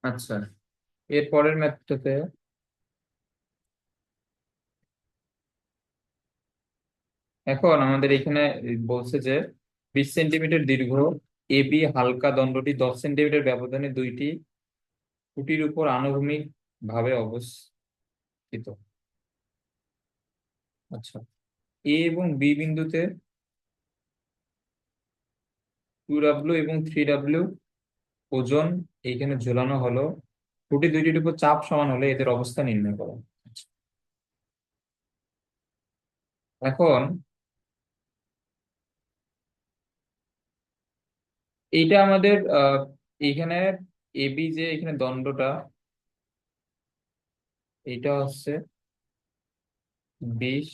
আচ্ছা, এর পরের ম্যাথটাতে এখন আমাদের এখানে বলছে যে 20 সেন্টিমিটার দীর্ঘ এবি হালকা দণ্ডটি 10 সেন্টিমিটার ব্যবধানে দুইটি খুঁটির উপর আনুভূমিক ভাবে অবস্থিত। আচ্ছা, এ এবং বি বিন্দুতে 2W এবং 3W ওজন এইখানে ঝোলানো হলো। খুঁটি দুইটির উপর চাপ সমান হলে এদের অবস্থা নির্ণয় করো। আচ্ছা, এখন এইটা আমাদের এইখানে এবি যে এখানে দণ্ডটা, এইটা হচ্ছে 20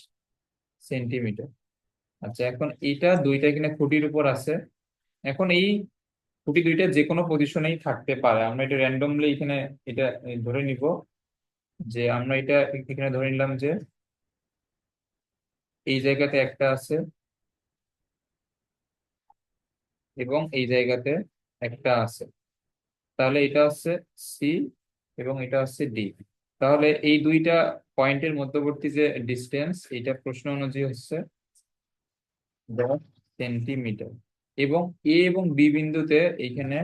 সেন্টিমিটার। আচ্ছা, এখন এইটা দুইটা এখানে খুঁটির উপর আছে। এখন এই খুঁটি দুইটা যে কোনো পজিশনেই থাকতে পারে, আমরা এটা র্যান্ডমলি এখানে এটা ধরে নিব যে আমরা এটা এখানে ধরে নিলাম যে এই জায়গাতে একটা আছে এবং এই জায়গাতে একটা আছে। তাহলে এটা হচ্ছে সি এবং এটা হচ্ছে ডি। তাহলে এই দুইটা পয়েন্টের মধ্যবর্তী যে ডিস্টেন্স, এটা প্রশ্ন অনুযায়ী হচ্ছে 10 সেন্টিমিটার। এবং এ এবং বি বিন্দুতে এইখানে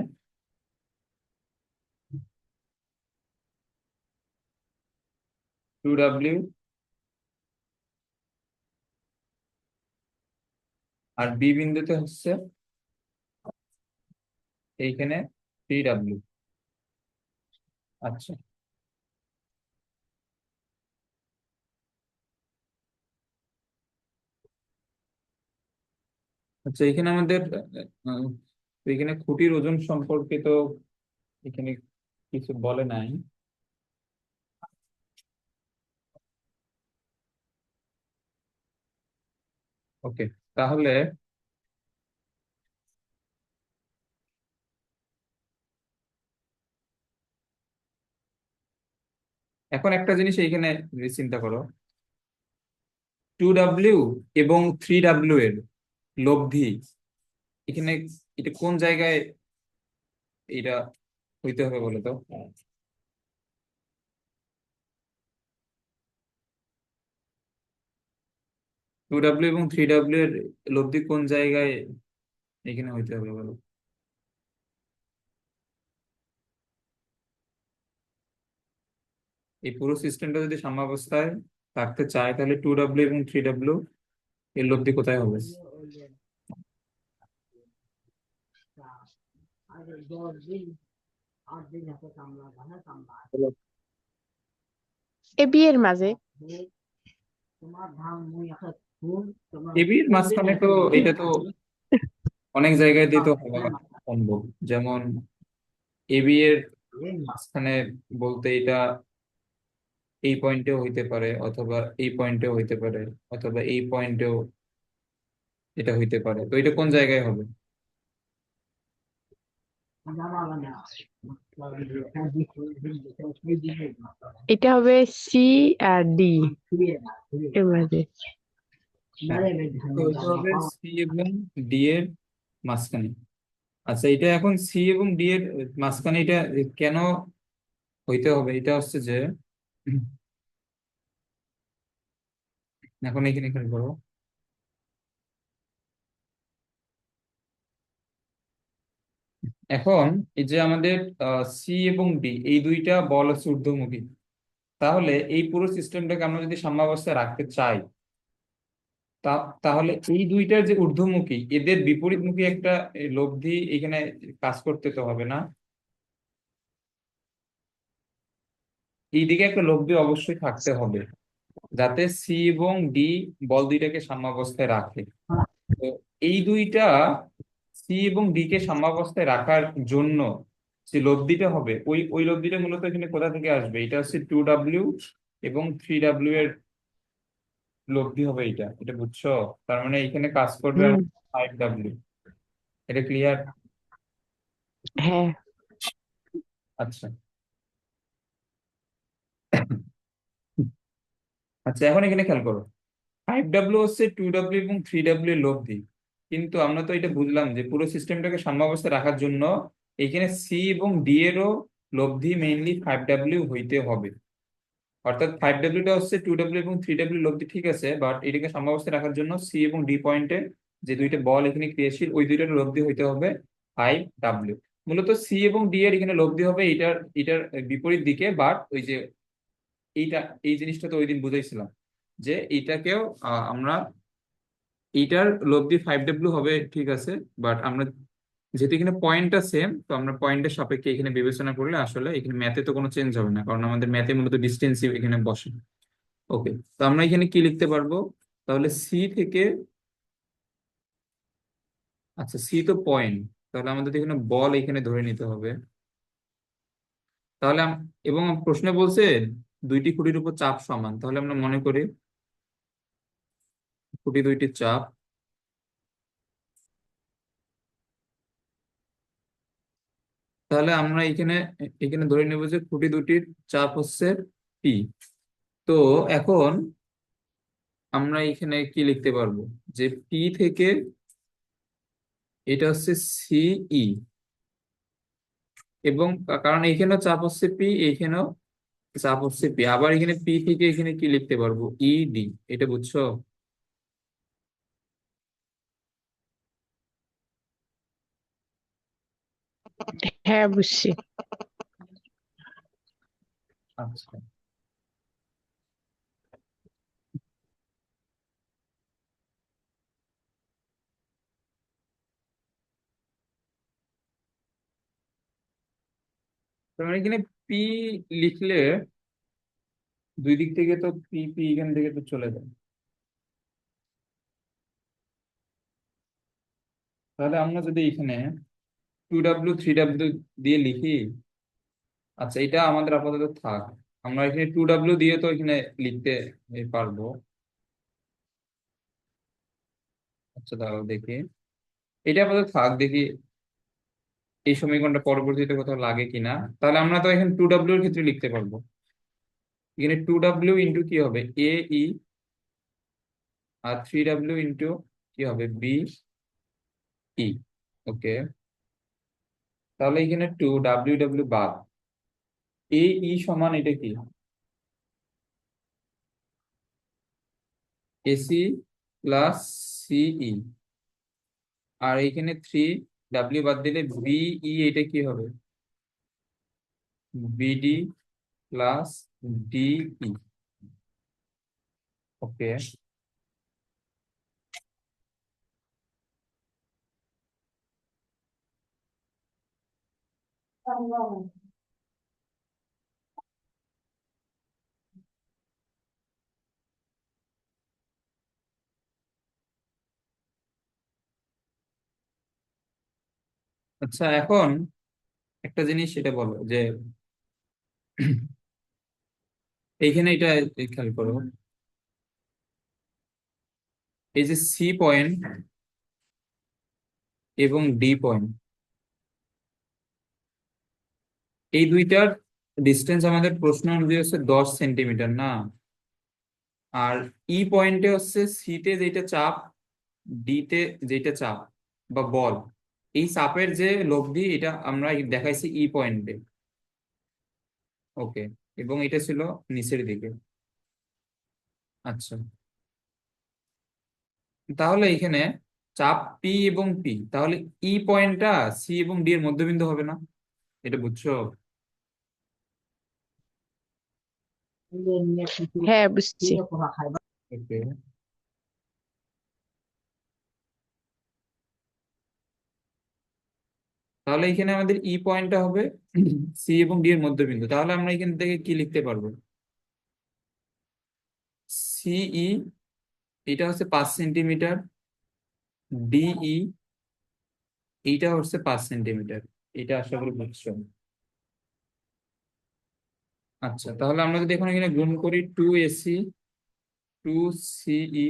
2W আর বি বিন্দুতে হচ্ছে এইখানে 3W। আচ্ছা, আচ্ছা, এখানে আমাদের তো এখানে খুঁটির ওজন সম্পর্কে তো এখানে কিছু বলে নাই। ওকে, তাহলে এখন একটা জিনিস এইখানে চিন্তা করো, 2W এবং 3W এর লব্ধি এখানে এটা কোন জায়গায় এটা হইতে হবে বলো তো? 2W এবং 3W এর লব্ধি কোন জায়গায় এখানে হইতে হবে বলো? এই পুরো সিস্টেমটা যদি সাম্যাবস্থায় থাকতে চায় তাহলে 2W এবং 3W এর লব্ধি কোথায় হবে? বলো। এবি এর মাঝে। টিভির মাঝখানে তো এটা তো অনেক জায়গায় দিয়ে তো হওয়া সম্ভব। যেমন এবি এর মাঝখানে বলতে এটা এই পয়েন্টেও হইতে পারে, অথবা এই পয়েন্টেও হইতে পারে, অথবা এই পয়েন্টেও এটা হইতে পারে। তো এটা কোন জায়গায় হবে? এটা হবে সি আর ডি এর মাঝে। হ্যাঁ, তো এটা হবে সি এবং ডি এর মাঝখানে। আচ্ছা, এটা এখন সি এবং ডি এর মাঝখানে এটা কেন হইতে হবে? এটা হচ্ছে যে এখন এখানে খেয়াল করো, এখন এই যে আমাদের সি এবং ডি এই দুইটা বল হচ্ছে ঊর্ধ্বমুখী। তাহলে এই পুরো সিস্টেমটাকে আমরা যদি সাম্যাবস্থায় রাখতে চাই, তাহলে এই দুইটার যে ঊর্ধ্বমুখী এদের বিপরীতমুখী একটা লব্ধি এখানে কাজ করতে তো হবে না? এই দিকে একটা লব্ধি অবশ্যই থাকতে হবে যাতে সি এবং ডি বল দুইটাকে সাম্যাবস্থায় রাখে। তো এই দুইটা সি এবং ডি কে সাম্যাবস্থায় রাখার জন্য যে লব্ধিটা হবে, ওই ওই লব্ধিটা মূলত এখানে কোথা থেকে আসবে? এটা হচ্ছে 2W এবং 3W এর লব্ধি হবে। এটা এটা বুঝছো? তার মানে এখানে কাজ করবে হুম। 5W। এটা ক্লিয়ার? হ্যাঁ। আচ্ছা, আচ্ছা, এখন এখানে খেয়াল করো, 5W হচ্ছে 2W এবং 3W এর লব্ধি। কিন্তু আমরা তো এটা বুঝলাম যে পুরো সিস্টেমটাকে সাম্যাবস্থায় রাখার জন্য এখানে সি এবং ডি এরও লব্ধি মেইনলি 5W হইতে হবে। অর্থাৎ 5W হচ্ছে 2W এবং 3W লব্ধি, ঠিক আছে, বাট এটাকে সাম্যাবস্থায় রাখার জন্য সি এবং ডি পয়েন্টে যে দুইটা বল এখানে ক্রিয়াশীল, ওই দুইটার লব্ধি হইতে হবে 5W। মূলত সি এবং ডি এর এখানে লব্ধি হবে এটার এটার বিপরীত দিকে, বাট ওই যে এইটা, এই জিনিসটা তো ওই দিন বুঝাইছিলাম যে এইটাকেও আমরা, এইটার লব্ধি 5W হবে, ঠিক আছে, বাট আমরা যেহেতু এখানে পয়েন্টটা সেম, তো আমরা পয়েন্টের সাপেক্ষে এখানে বিবেচনা করলে আসলে এখানে ম্যাথে তো কোনো চেঞ্জ হবে না, কারণ আমাদের ম্যাথে মূলত ডিস্টেন্সই এখানে বসে। ওকে, তো আমরা এখানে কি লিখতে পারবো? তাহলে সি থেকে, আচ্ছা সি তো পয়েন্ট, তাহলে আমাদের এখানে বল এখানে ধরে নিতে হবে। তাহলে এবং প্রশ্নে বলছে দুইটি খুঁটির উপর চাপ সমান, তাহলে আমরা মনে করি খুঁটি দুইটির চাপ, তাহলে আমরা এখানে এখানে ধরে নেব যে খুঁটি দুটির চাপ হচ্ছে পি। তো এখন আমরা এখানে কি লিখতে পারবো, যে পি থেকে এটা হচ্ছে সিই, এবং কারণ এখানেও চাপ হচ্ছে পি, এখানেও চাপ হচ্ছে পি, আবার এখানে পি থেকে এখানে কি লিখতে পারবো, ইডি। এটা বুঝছো? হ্যাঁ, বুঝছি। আচ্ছা, তার মানে এখানে পি লিখলে দুই দিক থেকে তো পি পি এখান থেকে তো চলে যায়, তাহলে আমরা যদি এখানে 2W 3W দিয়ে লিখি, আচ্ছা এটা আমাদের আপাতত থাক, আমরা এখানে 2W দিয়ে তো এখানে লিখতে পারবো। আচ্ছা দাঁড়াও দেখি, এটা আপাতত থাক, দেখি এই সমীকরণটা পরবর্তীতে কোথাও লাগে কিনা। তাহলে আমরা তো এখানে 2W এর ক্ষেত্রে লিখতে পারবো, এখানে 2W ইন্টু কি হবে, এ ই, আর 3W ইন্টু কি হবে, বি ই। ওকে, তাহলে এখানে 2W বাদ, এ ই সমান এটা কি, এসি প্লাস সিই, আর এখানে 3W বাদ দিলে বিই, এটা কি হবে, বিডি প্লাস ডিই। ওকে, আচ্ছা এখন একটা জিনিস সেটা বলো যে এইখানে এটা খেয়াল করো, এই যে সি পয়েন্ট এবং ডি পয়েন্ট, এই দুইটার ডিস্টেন্স আমাদের প্রশ্ন অনুযায়ী হচ্ছে 10 সেন্টিমিটার না? আর ই পয়েন্টে হচ্ছে সিতে যেটা চাপ, ডিতে যেটা চাপ বা বল, এই চাপের যে লব্ধি এটা আমরা দেখাইছি ই পয়েন্টে। ওকে, এবং এটা ছিল নিচের দিকে। আচ্ছা, তাহলে এখানে চাপ পি এবং পি, তাহলে ই পয়েন্টটা সি এবং ডি এর মধ্যবিন্দু হবে না? এটা বুঝছো? হ্যাঁ, বুঝছি। ওকে, তাহলে এখানে আমাদের ই পয়েন্টটা হবে সি এবং ডি এর মধ্যবিন্দু, তাহলে আমরা এখান থেকে কি লিখতে পারবো, সিই এটা হচ্ছে 5 সেন্টিমিটার, ডিই এইটা হচ্ছে 5 সেন্টিমিটার। এটা আশা করি বুঝছো। আচ্ছা, তাহলে আমরা যদি এখন এখানে গুণ করি, 2AC 2CE,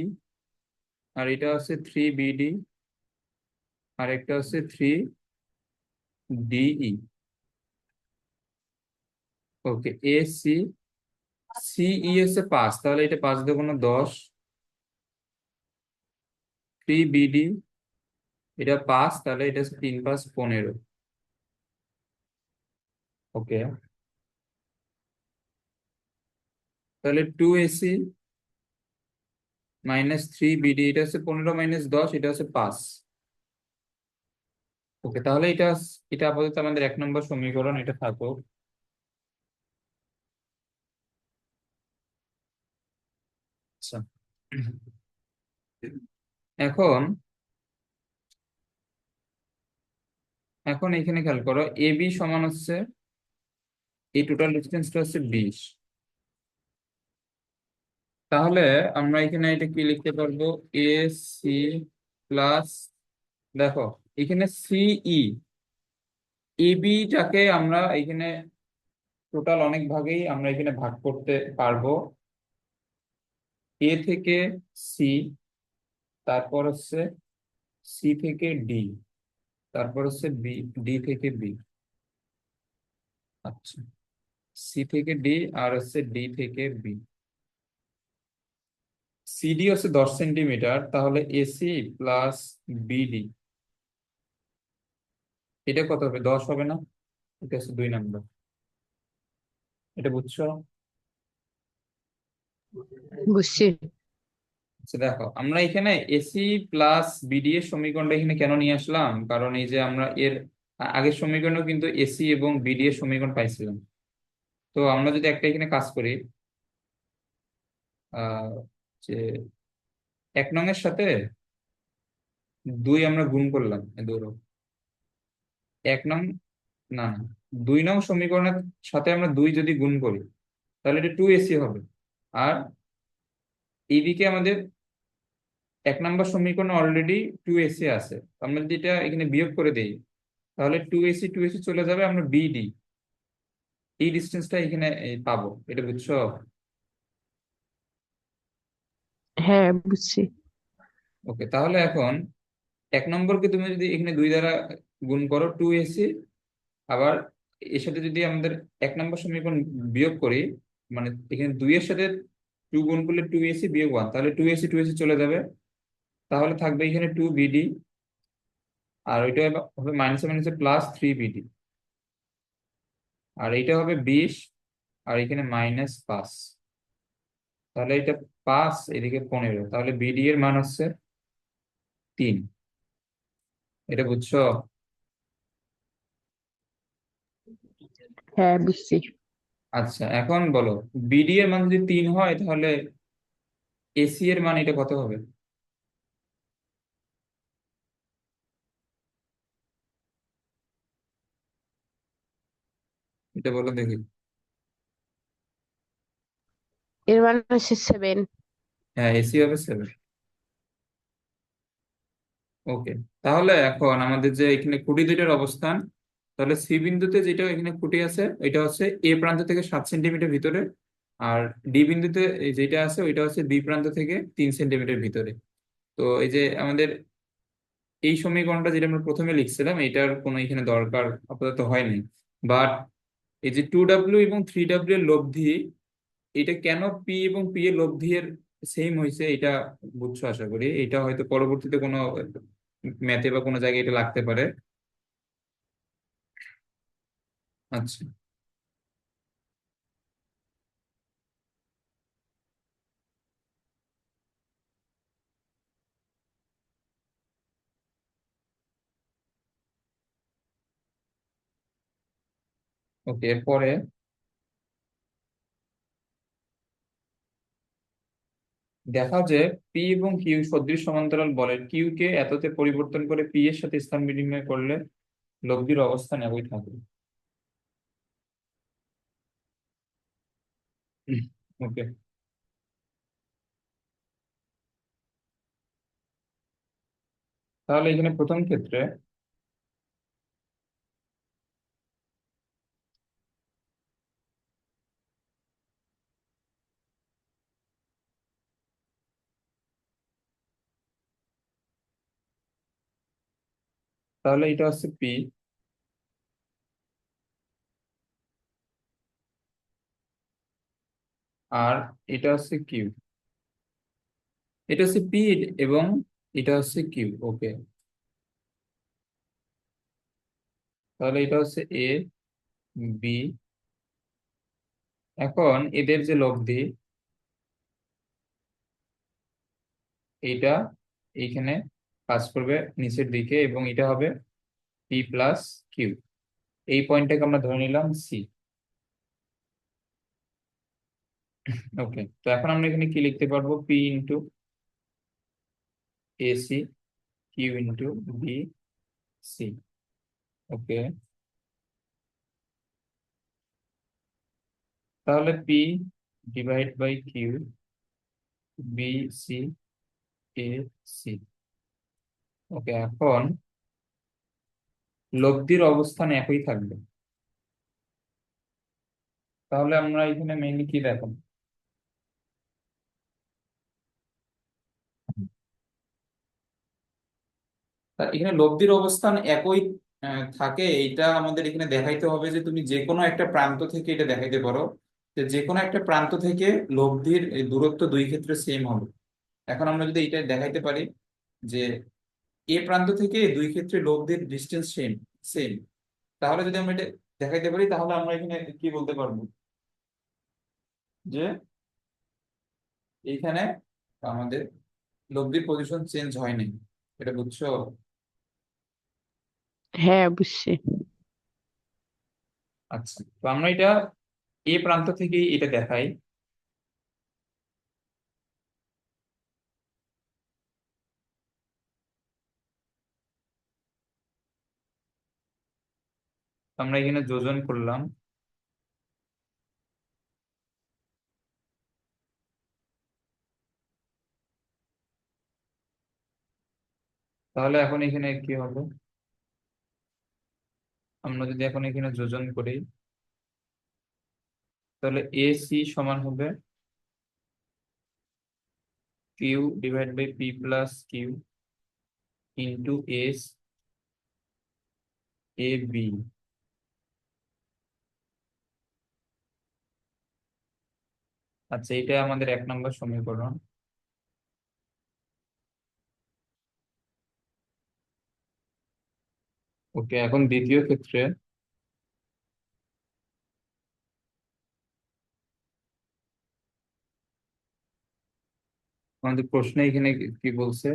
আর এটা হচ্ছে 3BD, আর একটা হচ্ছে 3DE। ওকে, AC, সিই হচ্ছে 5, তাহলে এটা 5 × 10, 3BD এটা 5, তাহলে এটা হচ্ছে 3×5 = 15। ওকে, তাহলে 2ac -3bd, এটা হচ্ছে 15 - 10, এটা হচ্ছে 5। ওকে, তাহলে এটা আপাতত আমাদের 1 নম্বর সমীকরণ, এটা থাকুক। আচ্ছা, এখন এখন এখানে খেয়াল করো, এবি সমান হচ্ছে, এই টোটাল ডিস্টেন্সটা হচ্ছে 20। তাহলে আমরা এখানে এটা কি লিখতে পারবো? এ সি প্লাস, দেখো এখানে সিই, ইবিটাকে আমরা এখানে টোটাল অনেক ভাগেই আমরা এখানে ভাগ করতে পারবো। এ থেকে সি, তারপর হচ্ছে সি থেকে ডি, তারপর হচ্ছে বি, ডি থেকে বি। আচ্ছা, সি থেকে ডি আর হচ্ছে ডি থেকে বি। সিডি হচ্ছে 10 সেন্টিমিটার, তাহলে এসি প্লাস বিডি, এটা কত হবে? 10 হবে না? এটা হচ্ছে 2 নম্বর। এটা বুঝছো? বুঝছি। আচ্ছা, দেখো আমরা এখানে এসি প্লাস বিডি এর সমীকরণটা এখানে কেন নিয়ে আসলাম, কারণ এই যে আমরা এর আগের সমীকরণেও কিন্তু এসি এবং বিডি এর সমীকরণ পাইছিলাম। তো আমরা যদি একটা এখানে কাজ করি, আহ যে 1 নং এর সাথে 2 আমরা গুণ করলাম, এ ধরো 1 নং, না না, 2 নং সমীকরণের সাথে আমরা 2 যদি গুণ করি, তাহলে এটা 2ac হবে। আর এইদিকে আমাদের 1 নম্বর সমীকরণে অলরেডি 2ac আছে। আমরা যদি এটা এখানে বিয়োগ করে দেই, তাহলে 2ac চলে যাবে, আমরা বিডি এই ডিস্টেন্সটা এখানে পাবো। এটা বুঝছো? হ্যাঁ, বুঝছি। ওকে, তাহলে এখন 1 নম্বরকে তুমি যদি এখানে 2 দ্বারা গুণ করো, 2ac, আবার এর সাথে যদি আমাদের 1 নম্বর সমীকরণ বিয়োগ করি, মানে এখানে 2 এর সাথে 2 গুণ করলে 2ac বিয়োগ 1, তাহলে 2ac চলে যাবে। তাহলে থাকবে এখানে 2bd, আর ওইটা হবে মাইনাসে মাইনাসে +3bd, আর এইটা হবে 20, আর এখানে -5। তাহলে এটা 5, এদিকে 15, তাহলে বিডি এর মান হচ্ছে 3। এটা বুঝছো? হ্যাঁ, বুঝছি। আচ্ছা, এখন বলো, বিডি এর মান যদি 3 হয়, তাহলে এসি এর মান এটা কত হবে? এটা বলো দেখি। এর মানে হচ্ছে 7। হ্যাঁ, এসি হবে 7। ওকে, তাহলে এখন আমাদের যে এখানে খুঁটি দুইটার অবস্থান, তাহলে সি বিন্দুতে যেটা এখানে খুঁটি আছে এটা হচ্ছে এ প্রান্ত থেকে 7 সেন্টিমিটার ভিতরে, আর ডি বিন্দুতে যেটা আছে ওইটা হচ্ছে বি প্রান্ত থেকে 3 সেন্টিমিটার ভিতরে। তো এই যে আমাদের এই সমীকরণটা যেটা আমরা প্রথমে লিখছিলাম, এটার কোনো এখানে দরকার আপাতত হয়নি। বাট এই যে 2w এবং 3w এর লব্ধি, এটা কেন পি এবং পি এর লব্ধি এর সেম হয়েছে, এটা বুঝছো আশা করি। এটা হয়তো পরবর্তীতে কোনো ম্যাথে বা কোনো জায়গায় এটা লাগতে পারে। আচ্ছা, ওকে, এরপরে দেখা যে পি এবং কিউ সদৃশ সমান্তরাল বলের কিউ কে এততে পরিবর্তন করে পি এর সাথে স্থান বিনিময় করলে লব্ধির অবস্থান একই থাকবে। ওকে, তাহলে এখানে প্রথম ক্ষেত্রে, তাহলে এটা হচ্ছে পি, আর এটা হচ্ছে কিউ। এটা হচ্ছে পি এবং এটা হচ্ছে কিউ। ওকে, তাহলে এটা হচ্ছে এ, বি। এখন এদের যে লব্ধি, এইটা এইখানে কাজ করবে নিচের দিকে, এবং এটা হবে পি প্লাস কিউ। এই পয়েন্টটাকে আমরা ধরে নিলাম সি। ওকে, তো এখন আমরা এখানে কি লিখতে পারবো? P into AC, Q into B C. Okay, তাহলে P divide by Q, B C, A C. Okay, এখন লব্ধির অবস্থান একই থাকবে। তাহলে আমরা এখানে মেইনলি কি দেখাবো? তা এখানে লব্ধির অবস্থান একই থাকে, এইটা আমাদের এখানে দেখাইতে হবে যে তুমি যে কোনো একটা প্রান্ত থেকে এটা দেখাইতে পারো, যে যে কোনো একটা প্রান্ত থেকে লব্ধির এই দূরত্ব দুই ক্ষেত্রে সেম হবে। এখন আমরা যদি এটা দেখাইতে পারি যে এ প্রান্ত থেকে দুই ক্ষেত্রে লব্ধির ডিস্টেন্স সেম সেম, তাহলে যদি আমরা এটা দেখাইতে পারি, তাহলে আমরা এখানে কি বলতে পারবো? যে এইখানে আমাদের লব্ধির পজিশন চেঞ্জ হয়নি। এটা বুঝছো? হ্যাঁ, বুঝছি। আচ্ছা, তো আমরা এটা এ প্রান্ত থেকেই এটা দেখাই। আমরা এখানে যোজন করলাম। তাহলে এখন এখানে কি হবে? আমরা যদি এখন এখানে যোজন করি, তাহলে এ সি সমান হবে Q divide by P plus Q into S A B. আচ্ছা, এটা আমাদের 1 নম্বর সমীকরণ। ওকে, এখন দ্বিতীয় ক্ষেত্রে আমাদের প্রশ্নে এখানে কি বলছে?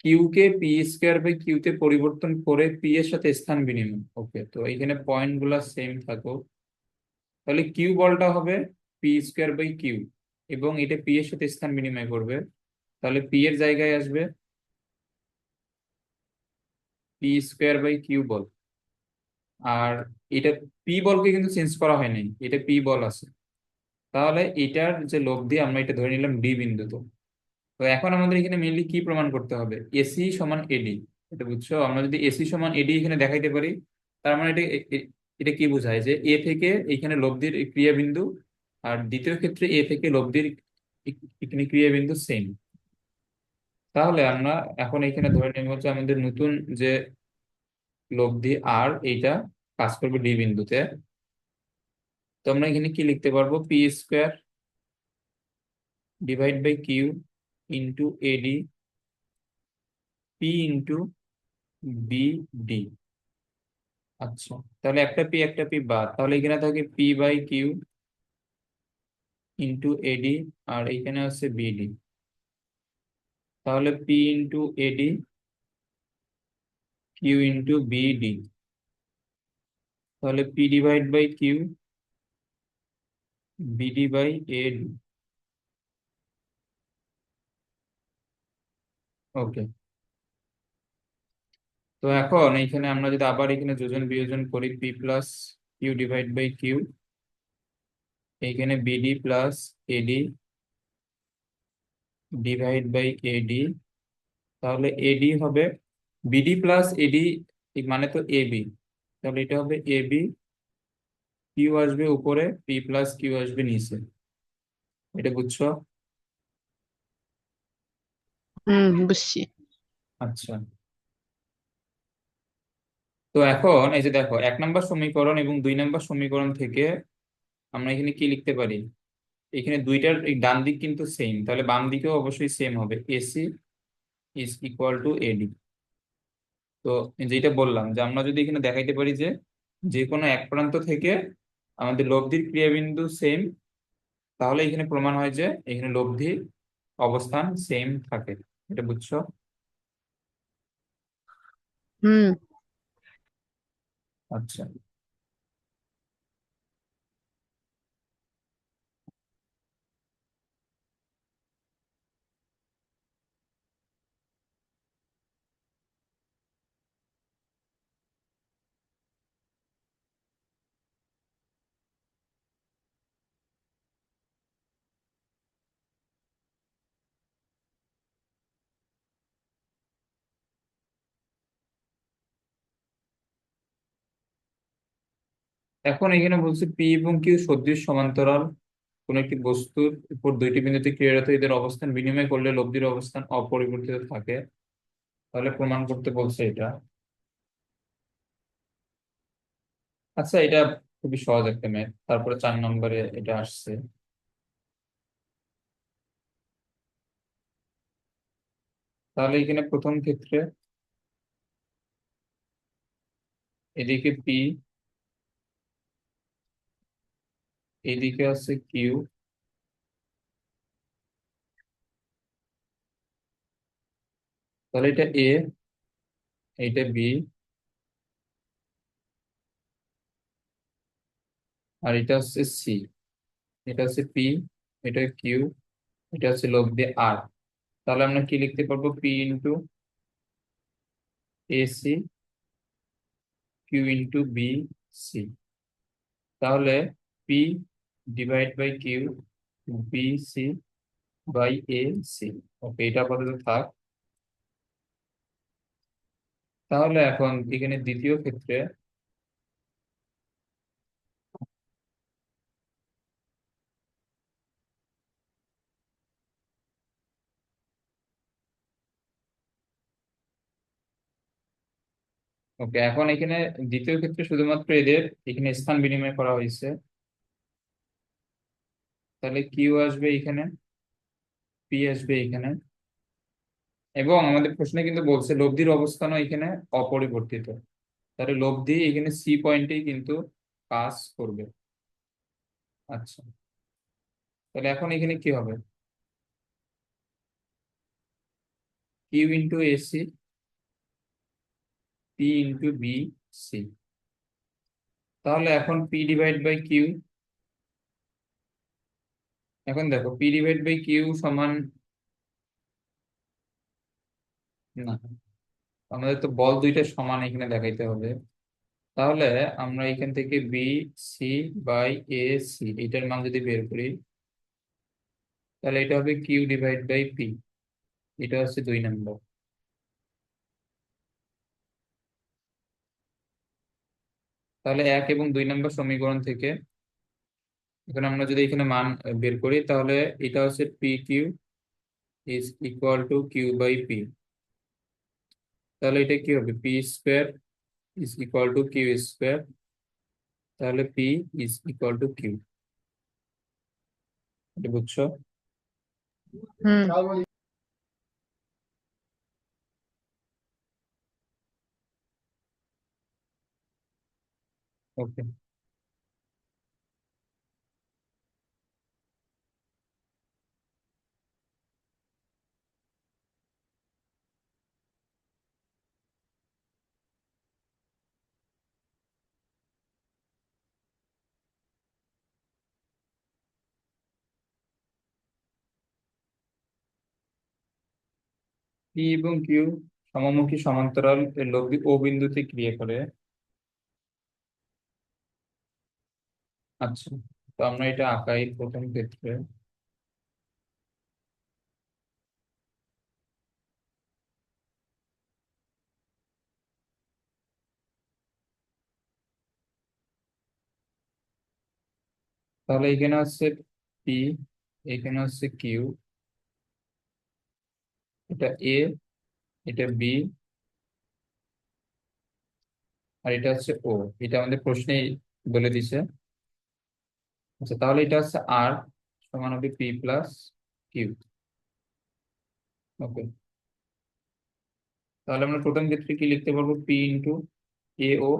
কিউ কে পি স্কোয়ার বাই কিউ তে পরিবর্তন করে পি এর সাথে স্থান বিনিময়। ওকে, তো এখানে পয়েন্ট গুলা সেম থাকুক। তাহলে কিউ বলটা হবে পি স্কোয়ার বাই কিউ, এবং এটা পি এর সাথে স্থান বিনিময় করবে। তাহলে পি এর জায়গায় আসবে পি স্কোয়ার বাই কিউ বল। আর এটা পি বলকে কিন্তু চেঞ্জ করা হয়নি, এটা পি বল আছে। তাহলে এটার যে লব্ধি, আমরা এটা ধরে নিলাম ডি বিন্দুতে। তো এখন আমাদের এখানে মেইনলি কি প্রমাণ করতে হবে? এসি সমান এডি। এটা বুঝছো? আমরা যদি এসি সমান এডি এখানে দেখাইতে পারি, তার মানে এটা এটা কি বোঝায়? যে এ থেকে এখানে লব্ধির ক্রিয়া বিন্দু, আর দ্বিতীয় ক্ষেত্রে এ থেকে লব্ধির এখানে ক্রিয়া বিন্দু সেম। তাহলে আমরা এখন এখানে ধরে নেব হচ্ছে আমাদের নতুন যে লব্ধি আর এইটা কাজ করবে ডি বিন্দুতে। তো আমরা এখানে কি লিখতে পারবো? P square divide by Q into AD, P into B D. আচ্ছা, তাহলে একটা পি বাদ, তাহলে এখানে থাকে P by Q into AD, আর এখানে আছে বিডি। তাহলে P into AD, Q into BD. তাহলে P divide by Q, BD by AD. Okay, তো এখন এখানে আমরা যদি আবার এখানে যোজন বিয়োজন করি, P plus Q divide by Q, এইখানে BD plus AD divide by AD. তাহলে এডি হবে বিডি প্লাস এডি, মানে তো এবি। তাহলে এটা হবে এবি, কিউ আসবে উপরে, পি প্লাস কিউ আসবে নিচে। এটা বুঝছো? বুঝছি। আচ্ছা, তো এখন এই যে দেখো, 1 নম্বর সমীকরণ এবং 2 নম্বর সমীকরণ থেকে আমরা এখানে কি লিখতে পারি? এখানে দুইটার এই ডান দিক কিন্তু সেম, তাহলে বাম দিকেও অবশ্যই সেম হবে, এসি ইজ ইকুয়াল টু এডি। তো যেটা বললাম যে আমরা যদি এখানে দেখাইতে পারি যে যে কোনো এক প্রান্ত থেকে আমাদের লব্ধির ক্রিয়াবিন্দু সেম, তাহলে এখানে প্রমাণ হয় যে এখানে লব্ধি অবস্থান সেম থাকে। এটা বুঝছো? হুম। আচ্ছা, এখন এখানে বলছে পি এবং কিউ সদৃশ সমান্তরাল কোন একটি বস্তুর উপর দুইটি বিন্দুতে ক্রিয়ারত এদের অবস্থান বিনিময় করলে লব্ধির অবস্থান অপরিবর্তিত থাকে। তাহলে প্রমাণ করতে বলছে এটা। আচ্ছা, এটা খুবই সহজ একটা ম্যাথ। তারপরে 4 নম্বরে এটা আসছে। তাহলে এখানে প্রথম ক্ষেত্রে এদিকে পি, এদিকে আছে কিউ, তাহলে এটা এ, এটা বি, আর এটা হচ্ছে সি। এটা হচ্ছে পি, এটা কিউ, এটা হচ্ছে লব্ধি আর। তাহলে আমরা কি লিখতে পারবো? P into A C, Q into B C. তাহলে P divide by Q, B C by A C. Okay, এটা আপাতত থাক। তাহলে এখন এখানে দ্বিতীয় ক্ষেত্রে, ওকে এখন এখানে দ্বিতীয় ক্ষেত্রে শুধুমাত্র এদের এখানে স্থান বিনিময় করা হয়েছে। তাহলে কিউ আসবে এখানে, পি আসবে এখানে, এবং আমাদের প্রশ্নে কিন্তু বলছে লব্ধির অবস্থানও এখানে অপরিবর্তিত। তাহলে লব্ধি এখানে সি পয়েন্টেই কিন্তু পাস করবে। আচ্ছা, তাহলে এখন এখানে কি হবে? Q into AC, P into B C. তাহলে এখন পি ডিভাইড বাই কিউ, এখন দেখো পি ডিভাইড বাই কিউ সমান, না, আমাদের তো বল দুইটা সমান এখানে দেখাইতে হবে। তাহলে আমরা এখান থেকে B C by A C এটার মান যদি বের করি, তাহলে এটা হবে কিউ ডিভাইড বাই পি। এটা হচ্ছে 2 নম্বর। তাহলে 1 এবং 2 নম্বর সমীকরণ থেকে এখন আমরা যদি এখানে মান বের করি, তাহলে এটা হচ্ছে P Q is equal to Q by P. তাহলে এটা কি হবে? P square is equal to Q square. তাহলে P is equal to Q. এটা বুঝছো? হুম। ওকে, পি এবং কিউ সমমুখী সমান্তরাল এর লব্ধি ও বিন্দুতে ক্রিয়া করে। আচ্ছা, তো আমরা এটা আঁকাই প্রথম ক্ষেত্রে। তাহলে এখানে হচ্ছে পি, এখানে হচ্ছে কিউ, এটা এ, এটা বি, আর এটা হচ্ছে ও। এটা আমাদের প্রশ্নেই বলে দিছে। আচ্ছা, তাহলে এটা হচ্ছে আর সমান হবে পি প্লাস কিউ। ওকে, তাহলে আমরা প্রথম ক্ষেত্রে কি লিখতে পারবো? পি ইন্টু এ ও,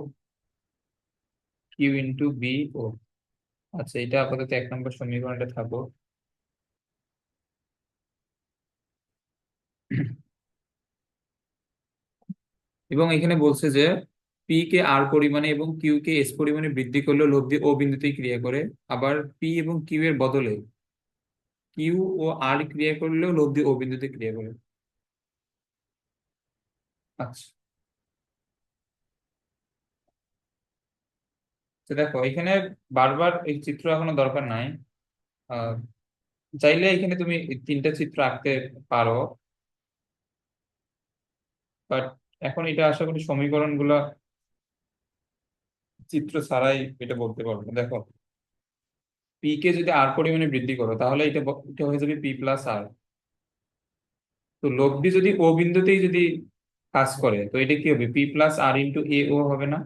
কিউ ইন্টু বি ও। আচ্ছা, এটা আপাতত 1 নম্বর সমীকরণটা থাকো। এবং এখানে বলছে যে পি কে আর পরিমাণে এবং কিউ কে এস পরিমাণে বৃদ্ধি করলে লব্ধি ও বিন্দুতেই ক্রিয়া করে। আবার পি এবং কিউ এর বদলে কিউ ও আর ক্রিয়া করলেও লব্ধি ও বিন্দুতে ক্রিয়া করে। আচ্ছা, তো দেখো এখানে বারবার এই চিত্র এখনো দরকার নাই। আহ, চাইলে এখানে তুমি এই 3টা চিত্র আঁকতে পারো, বাট এখন এটা আশা করি সমীকরণ গুলা চিত্র ছাড়াই এটা বলতে পারবো। দেখো, পি কে যদি আর পরিমাণে বৃদ্ধি করো তাহলে এটা হয়ে যাবে পি প্লাস আর। তো লব্ধি যদি ও বিন্দুতেই যদি কাজ করে তো এটা কি হবে, পি প্লাস আর ইন্টু এ ও হবে না?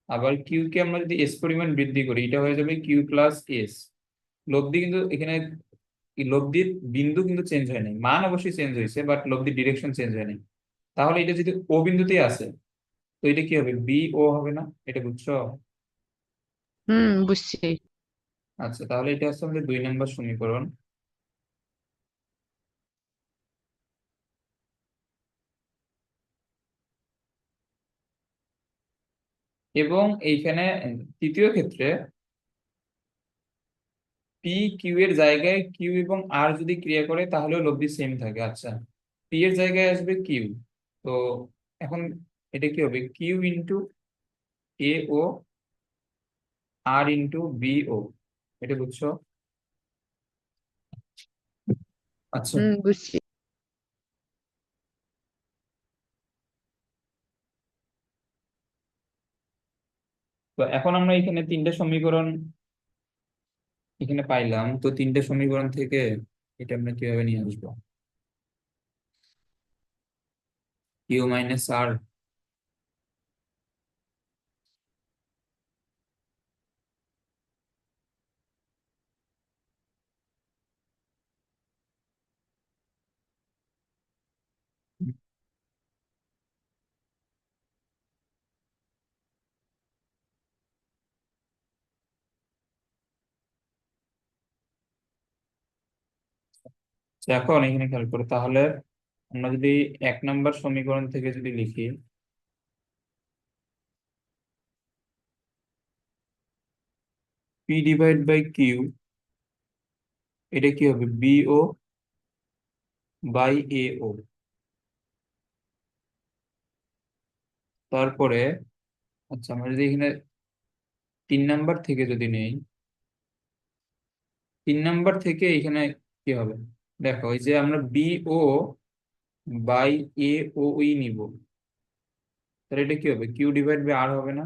আবার কিউ কে আমরা যদি এস পরিমাণ বৃদ্ধি করি এটা হয়ে যাবে কিউ প্লাস এস। লব্ধি কিন্তু এখানে এই লব্ধির বিন্দু কিন্তু চেঞ্জ হয় নাই, মান অবশ্যই চেঞ্জ হয়েছে বাট লব্ধির ডিরেকশন চেঞ্জ হয় নাই। তাহলে এটা যদি ও বিন্দুতেই আছে তো এটা কি হবে, বি ও হবে না? এটা বুঝছো? বুঝছি। আচ্ছা, তাহলে এটা হচ্ছে আমাদের 2 নম্বর সমীকরণ। এবং এইখানে তৃতীয় ক্ষেত্রে পি কিউ এর জায়গায় কিউ এবং আর যদি ক্রিয়া করে তাহলেও লব্ধি সেম থাকে। আচ্ছা, পি এর জায়গায় আসবে কিউ। তো এখন এটা কি হবে, কিউ ইন্টু এ ও আর ইন্টু বি ও। এটা বুঝছো? আচ্ছা, বুঝছি। তো এখন আমরা এখানে 3টা সমীকরণ এখানে পাইলাম, তো 3টে সমীকরণ থেকে এটা আমরা কিভাবে নিয়ে আসবো? কিউ মাইনাস আর। এখন এখানে খেয়াল করো তাহলে, আমরা যদি 1 নম্বর সমীকরণ থেকে যদি লিখি পি ডিভাইড বাই কিউ, এটা কি হবে, বি ও বাই এ ও। তারপরে আচ্ছা, আমরা যদি এখানে 3 নাম্বার থেকে যদি নেই, 3 নাম্বার থেকে এখানে কি হবে, দেখো এই যে আমরা বি ও বাই এ ও ই নিব, তাহলে এটা কি হবে, কিউ ডিভাইড বাই আর হবে না?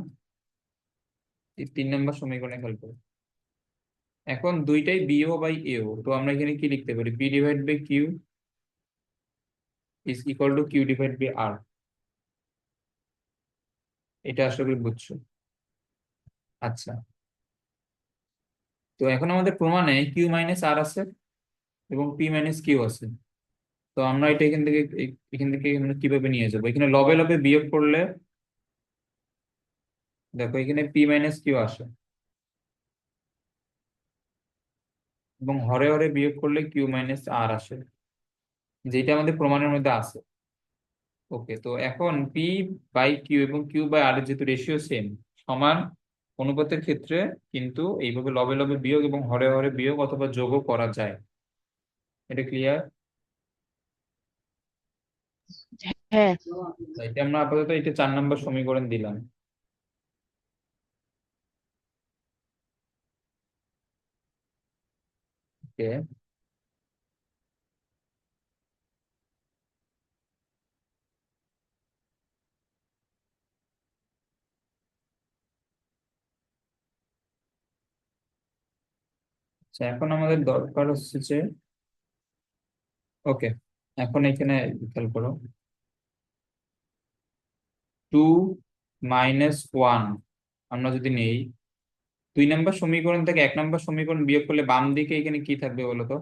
এই 3 নাম্বার সমীকরণে খেয়াল করো। এখন দুইটাই বিও বাই এও, তো আমরা এখানে কি লিখতে পারি, P divide by Q is equal to Q divide by R. এটা আশা করি বুঝছো। আচ্ছা, তো এখন আমাদের প্রমাণে কিউ মাইনাস আর আছে এবং পি মাইনাস কিউ আছে। তো আমরা এটা এখান থেকে আমরা কিভাবে নিয়ে যাবো, এখানে লবে লবে বিয়োগ করলে দেখো এখানে পি মাইনাস কিউ আসে, এবং হরে হরে বিয়োগ করলে কিউ মাইনাস আর আসে, যেটা আমাদের প্রমাণের মধ্যে আছে। ওকে, তো এখন পি বাই কিউ এবং কিউ বাই আর এর যেহেতু রেশিও সেম, সমান অনুপাতের ক্ষেত্রে কিন্তু এইভাবে লবে লবে বিয়োগ এবং হরে হরে বিয়োগ অথবা যোগও করা যায়। এটা ক্লিয়ার? হ্যাঁ। এটা আমরা আপাতত এটা 4 নম্বর সমীকরণ দিলাম। ওকে, আচ্ছা, এখন আমাদের দরকার হচ্ছে যে, ওকে, এখন এখানে খেয়াল করো, 2 - 1 আমরা যদি নেই, 2 নম্বর সমীকরণ থেকে 1 নম্বর সমীকরণ বিয়োগ করলে বাম দিকে এখানে কি থাকবে বলো তো,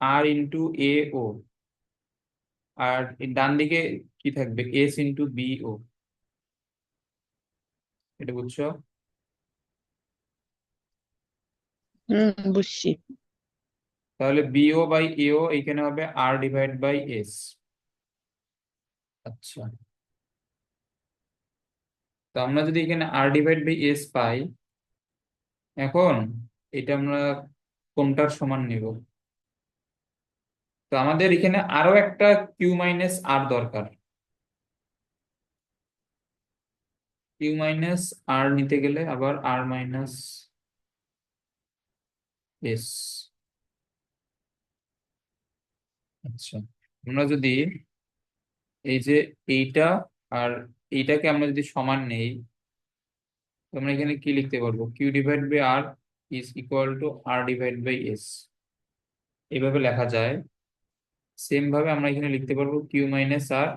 আর ইন্টু এ ও। আর এই ডান দিকে কি থাকবে, এস ইন্টু বি ও। এটা বুঝছো? বুঝছি। তাহলে বিও বাই এও এখানে হবে আর ডিভাইড বাই এস। আচ্ছা, তো আমরা যদি এখানে আর ডিভাইড বাই এস পাই, এখন এটা আমরা কোনটার সমান নিব? তো আমাদের এখানে আরো একটা কিউ মাইনাস আর দরকার। কিউ মাইনাস আর নিতে গেলে আবার আর মাইনাস এস। আচ্ছা, আমরা যদি এই যে এইটা আর এইটাকে আমরা যদি সমান নেই, তো আমরা এখানে কি লিখতে পারবো? Q divide by R is equal to R divide by S, এইভাবে লেখা যায়। সেম ভাবে আমরা এখানে লিখতে পারবো কিউ মাইনাস আর,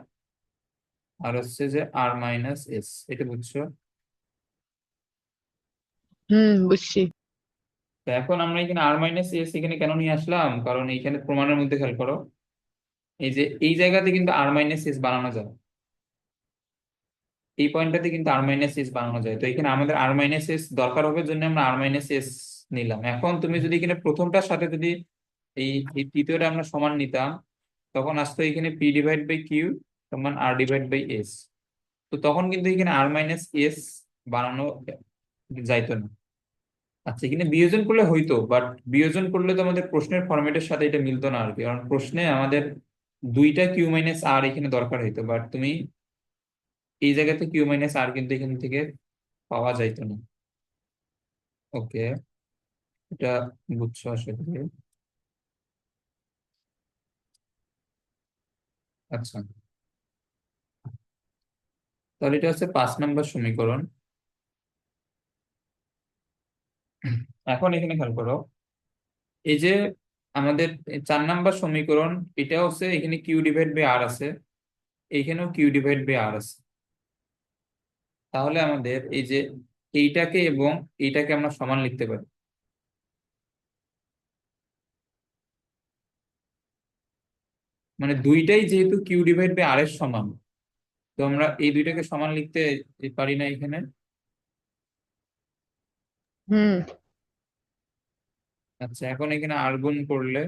আর হচ্ছে যে আর মাইনাস এস। এটা বুঝছো? বুঝছি। তো এখন আমরা এখানে আর মাইনাস এস এখানে কেন নিয়ে আসলাম? কারণ এইখানে প্রমাণের মধ্যে খেয়াল করো, এই যে এই জায়গাতে কিন্তু আর মাইনাস এস বানানো যায়, এই পয়েন্টটাতে কিন্তু আর মাইনাস এস বানানো যায়। তো এখানে আমাদের আর মাইনাস এস দরকার হবে, জন্য আমরা আর মাইনাস এস নিলাম। এখন তুমি যদি এখানে প্রথমটার সাথে যদি এই এই তৃতীয়টা আমরা সমান নিতাম, তখন আসতো এখানে পি ডিভাইড বাই কিউ সমান আর ডিভাইড বাই এস। তো তখন কিন্তু এখানে আর মাইনাস এস বানানো যাইতো না। আচ্ছা, এখানে বিয়োজন করলে হইতো, বাট বিয়োজন করলে তো আমাদের প্রশ্নের ফরম্যাটের সাথে এটা মিলতো না আর কি। কারণ প্রশ্নে আমাদের দুইটা কিউ মাইনাস আর এখানে দরকার হইতো, বাট তুমি এই জায়গাতে কিউ মাইনাস আর কিন্তু এখান থেকে পাওয়া যাইতো না। ওকে, এটা বুঝছো আশা করি। আচ্ছা, তাহলে এটা হচ্ছে 5 নম্বর সমীকরণ। এখন এখানে খেয়াল করো, এই যে আমাদের 4 নম্বর সমীকরণ, এটা হচ্ছে এখানে কিউ ডিভাইড বাই আর আছে, এইখানেও কিউ ডিভাইড বাই আর আছে। তাহলে আমাদের এই যে এইটাকে এবং এইটাকে আমরা সমান লিখতে পারি। মানে দুইটাই যেহেতু কিউ ডিভাইড বাই আর এর সমান, তো আমরা এই দুইটাকে সমান লিখতে পারি না এখানে? হুম আচ্ছা, এখন এখানে আর গুণ করলে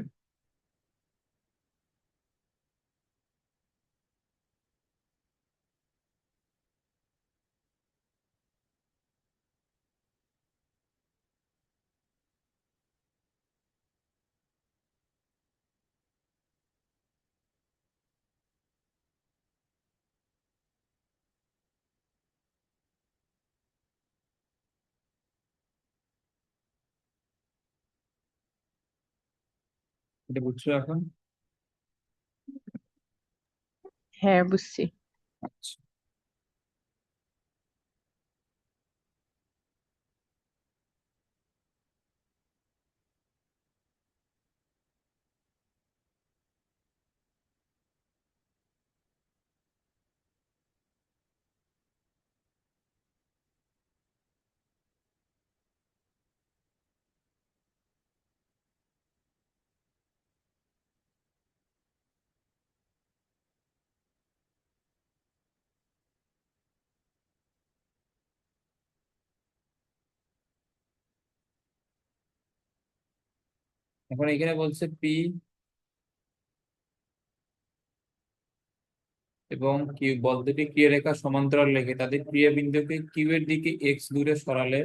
এটা বুঝছো এখন? হ্যাঁ বুঝছি। আচ্ছা, এখন এখানে বলছে পি এবং কিউ বল দুটি ক্রিয়া রেখা সমান্তরাল রেখে তাদের ক্রিয়া বিন্দুকে কিউ এর দিকে এক্স দূরে সরালে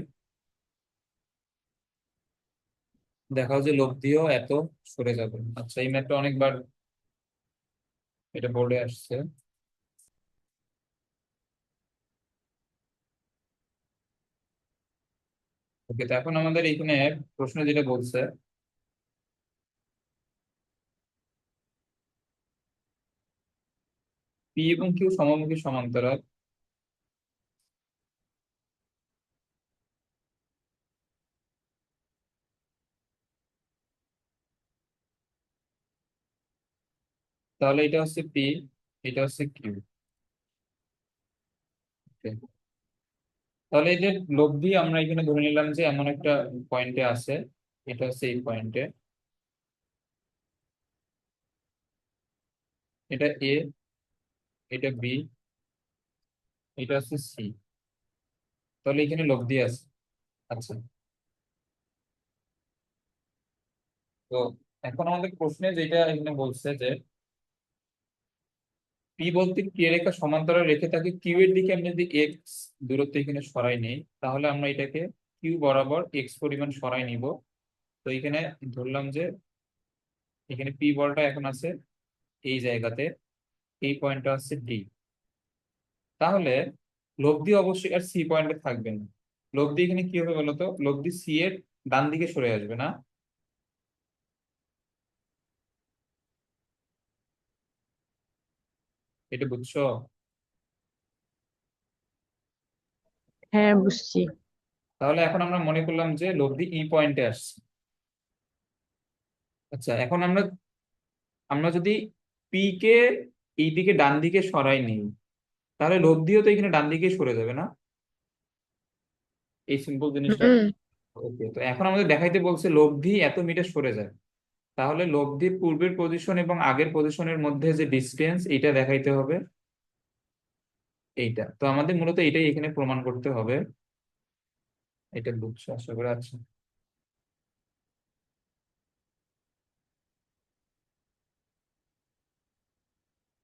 দেখাও যে লব্ধিও এত সরে যাবে। আচ্ছা, এই ম্যাথটা অনেকবার এটা বোর্ডে আসছে। ওকে, তো এখন আমাদের এখানে প্রশ্ন যেটা বলছে, পি এবং কিউ সমমুখী সমান্তরাল, তাহলে এটা হচ্ছে পি, এটা হচ্ছে কিউ। তাহলে এই যে লব্ধি আমরা এখানে ধরে নিলাম যে এমন একটা পয়েন্টে আছে, এটা হচ্ছে এই পয়েন্টে, এটা এ, এটা বি, এটা হচ্ছে সি। তাহলে এখানে লব্ধি আছে। আচ্ছা, তো এখন আমাদের প্রশ্নে যেটা এখানে বলছে যে পি বলতে কি রেখা সমান্তরাল রেখে থাকে কিউ এর দিকে আমি যদি এক্স দূরত্ব এখানে সরাই নিই, তাহলে আমরা এটাকে কিউ বরাবর এক্স পরিমাণ সরাই নিব। তো এখানে ধরলাম যে এখানে পি বলটা এখন আছে এই জায়গাতে, এই পয়েন্টটা হচ্ছে ডি। তাহলে লব্ধি অবশ্যই আর সি পয়েন্টে থাকবে না। লব্ধি এখানে কি হবে বলতো, লব্ধি সি এর ডান দিকে সরে আসবে না? এটা বুঝছো? হ্যাঁ, বুঝছি। তাহলে এখন আমরা মনে করলাম যে লব্ধি ই পয়েন্টে আসছে। আচ্ছা, এখন আমরা আমরা যদি পি কে এই দিকে ডান দিকে সরাই নিই, তাহলে লব্ধিও তো এখানে ডান দিকে সরে যাবে না, এই সিম্পল জিনিসটা। হুম। ওকে, তো এখন আমাদের দেখাইতে বলছে লব্ধি এত মিটার সরে যায়। তাহলে লব্ধির পূর্বের পজিশন এবং আগের পজিশনের মধ্যে যে ডিস্টেন্স, এটা দেখাইতে হবে। এইটা তো আমাদের মূলত এটাই এখানে প্রমাণ করতে হবে। এটা বুঝছো আশা করি। আচ্ছা,